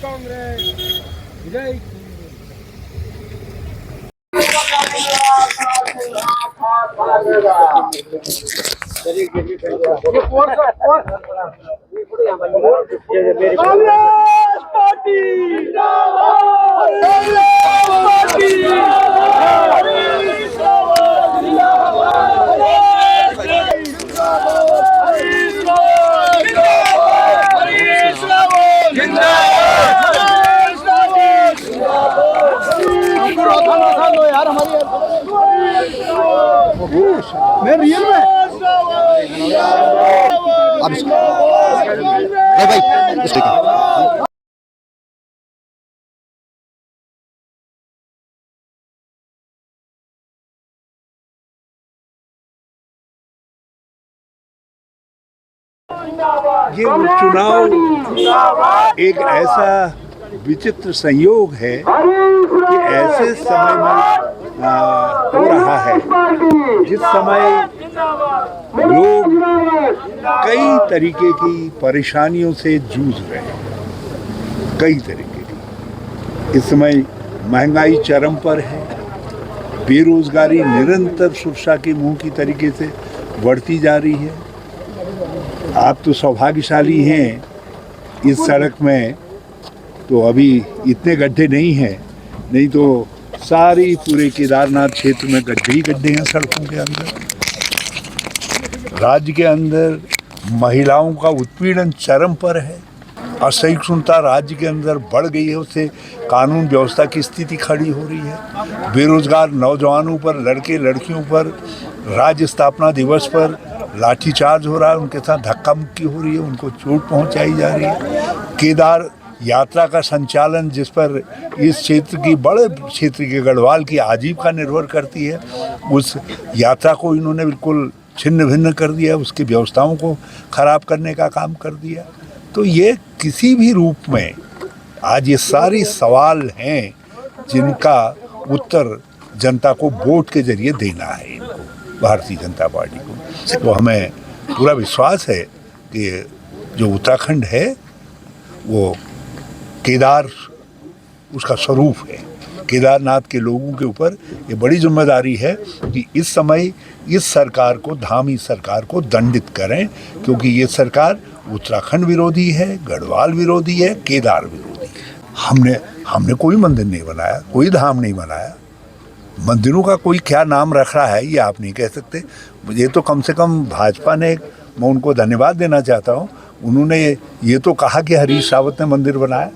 कांग्रेस विजय Congress party मैं real में अब भाई ये चुनाव एक ऐसा विचित्र संयोग है कि ऐसे समय में हो रहा है जिस समय लोग कई तरीके की परेशानियों से जूझ रहे हैं, कई तरीके की। इस समय महंगाई चरम पर है, बेरोजगारी निरंतर सुरक्षा के मुंह की तरीके से बढ़ती जा रही है। आप तो सौभाग्यशाली हैं, इस सड़क में तो अभी इतने गड्ढे नहीं हैं, नहीं तो सारी पूरे केदारनाथ क्षेत्र में गड्ढे ही गड्ढे हैं सड़कों के अंदर। राज्य के अंदर महिलाओं का उत्पीड़न चरम पर है, असहिष्णुता राज्य के अंदर बढ़ गई है, उससे कानून व्यवस्था की स्थिति खड़ी हो रही है। बेरोजगार नौजवानों पर, लड़के लड़कियों पर राज्य स्थापना दिवस पर लाठीचार्ज हो रहा है, उनके साथ धक्का मुक्की हो रही है, उनको चोट पहुंचाई जा रही है। केदार यात्रा का संचालन जिस पर इस क्षेत्र की, बड़े क्षेत्र के गढ़वाल की आजीविका निर्भर करती है, उस यात्रा को इन्होंने बिल्कुल छिन्न भिन्न कर दिया, उसकी व्यवस्थाओं को खराब करने का काम कर दिया। तो ये किसी भी रूप में आज ये सारी सवाल हैं जिनका उत्तर जनता को वोट के जरिए देना है, इनको, भारतीय जनता पार्टी को। तो हमें पूरा विश्वास है कि जो उत्तराखंड है वो केदार उसका स्वरूप है। केदारनाथ के लोगों के ऊपर ये बड़ी जिम्मेदारी है कि इस समय इस सरकार को, धामी सरकार को दंडित करें, क्योंकि ये सरकार उत्तराखंड विरोधी है, गढ़वाल विरोधी है, केदार विरोधी है। हमने कोई मंदिर नहीं बनाया, कोई धाम नहीं बनाया। मंदिरों का कोई क्या नाम रख रहा है ये आप नहीं कह सकते। ये तो कम से कम भाजपा ने, मैं उनको धन्यवाद देना चाहता हूँ, उन्होंने ये तो कहा कि हरीश रावत ने मंदिर बनाया,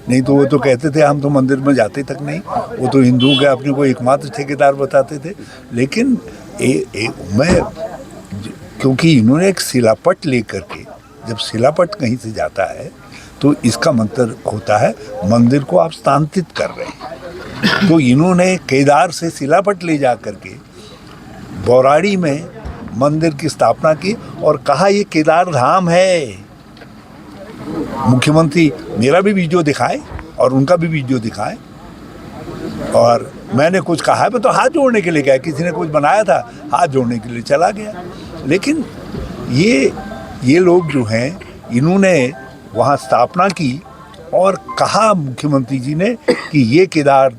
नहीं तो वो तो कहते थे हम तो मंदिर में जाते तक नहीं, वो तो हिंदुओं के अपने को एकमात्र ठेकेदार बताते थे। लेकिन मैं, क्योंकि इन्होंने एक शिलापट लेकर के, जब शिलापट कहीं से जाता है तो इसका मतलब होता है मंदिर को आप स्थानांतरित कर रहे हैं। तो इन्होंने केदार से शिलापट ले जा करके बौराड़ी में मंदिर की स्थापना की और कहा ये केदार धाम है। मुख्यमंत्री मेरा भी वीडियो दिखाए और उनका भी वीडियो दिखाए, और मैंने कुछ कहा, मैं तो हाथ जोड़ने के लिए गया, किसी ने कुछ बनाया था हाथ जोड़ने के लिए चला गया। लेकिन ये लोग जो हैं, इन्होंने वहाँ स्थापना की और कहा मुख्यमंत्री जी ने कि ये केदार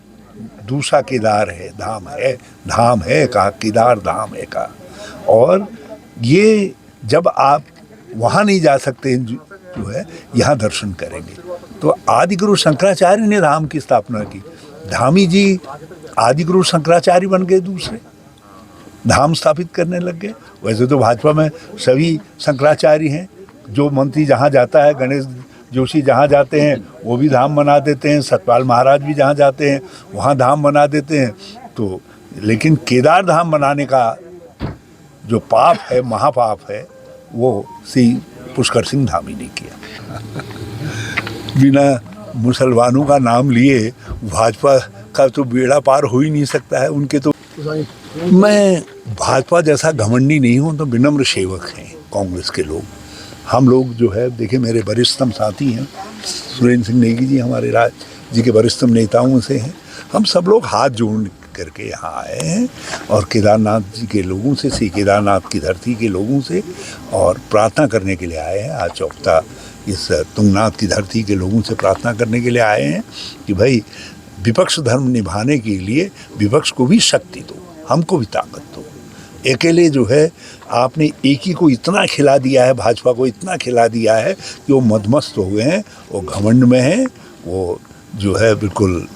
दूसरा केदार है, धाम है कहा, केदार धाम है कहा। और ये जब आप वहाँ नहीं जा सकते जो है, यहाँ दर्शन करेंगे। तो आदिगुरु शंकराचार्य ने धाम की स्थापना की, धामी जी आदिगुरु शंकराचार्य बन गए, दूसरे धाम स्थापित करने लग गए। वैसे तो भाजपा में सभी शंकराचार्य हैं, जो मंत्री जहाँ जाता है, गणेश जोशी जहाँ जाते हैं वो भी धाम बना देते हैं, सतपाल महाराज भी जहाँ जाते हैं वहाँ धाम बना देते हैं। तो लेकिन केदार धाम बनाने का जो पाप है, महापाप है, वो श्री पुष्कर सिंह धामी ने किया। बिना मुसलमानों का नाम लिए भाजपा का तो बेड़ा पार हो ही नहीं सकता है। उनके तो, मैं भाजपा जैसा घमंडी नहीं हूँ, तो विनम्र सेवक हैं कांग्रेस के लोग। हम लोग जो है, देखिए मेरे वरिष्ठतम साथी हैं सुरेंद्र सिंह नेगी जी, हमारे जी के वरिष्ठ नेताओं से हैं। हम सब लोग हाथ जोड़ करके यहाँ आए हैं और केदारनाथ जी के लोगों से, श्री केदारनाथ की धरती के लोगों से और प्रार्थना करने के लिए आए हैं। आज चौकता इस तुंगनाथ की धरती के लोगों से प्रार्थना करने के लिए आए हैं कि भाई विपक्ष धर्म निभाने के लिए विपक्ष को भी शक्ति दो, हमको भी ताकत दो। अकेले जो है आपने एक ही को इतना खिला दिया है, भाजपा को इतना खिला दिया है कि वो मदमस्त हो गए हैं, वो घमंड में हैं, वो जो है बिल्कुल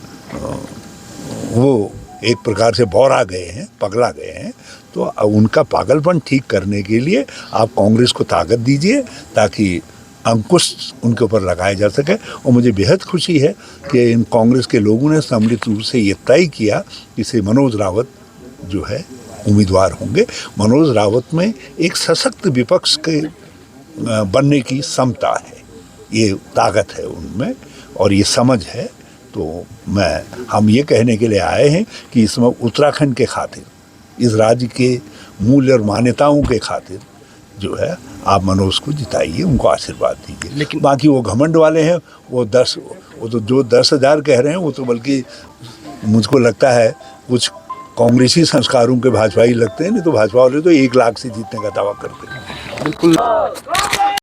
वो एक प्रकार से बौरा गए हैं, पगला गए हैं। तो उनका पागलपन ठीक करने के लिए आप कांग्रेस को ताकत दीजिए ताकि अंकुश उनके ऊपर लगाया जा सके। और मुझे बेहद खुशी है कि इन कांग्रेस के लोगों ने सम्मिलित रूप से ये तय किया कि श्री मनोज रावत जो है उम्मीदवार होंगे। मनोज रावत में एक सशक्त विपक्ष के बनने की क्षमता है, ये ताकत है उनमें और ये समझ है। तो हम ये कहने के लिए आए हैं कि इसमें उत्तराखंड के खातिर, इस राज्य के मूल्य और मान्यताओं के खातिर जो है आप मनोज को जिताइए, उनको आशीर्वाद दीजिए। लेकिन बाकी वो घमंड वाले हैं, वो तो जो 10,000 कह रहे हैं वो तो बल्कि मुझको लगता है कुछ कांग्रेसी संस्कारों के भाजपाई लगते हैं, नहीं तो भाजपा वाले तो 1 लाख से जीतने का दावा करते हैं। बिल्कुल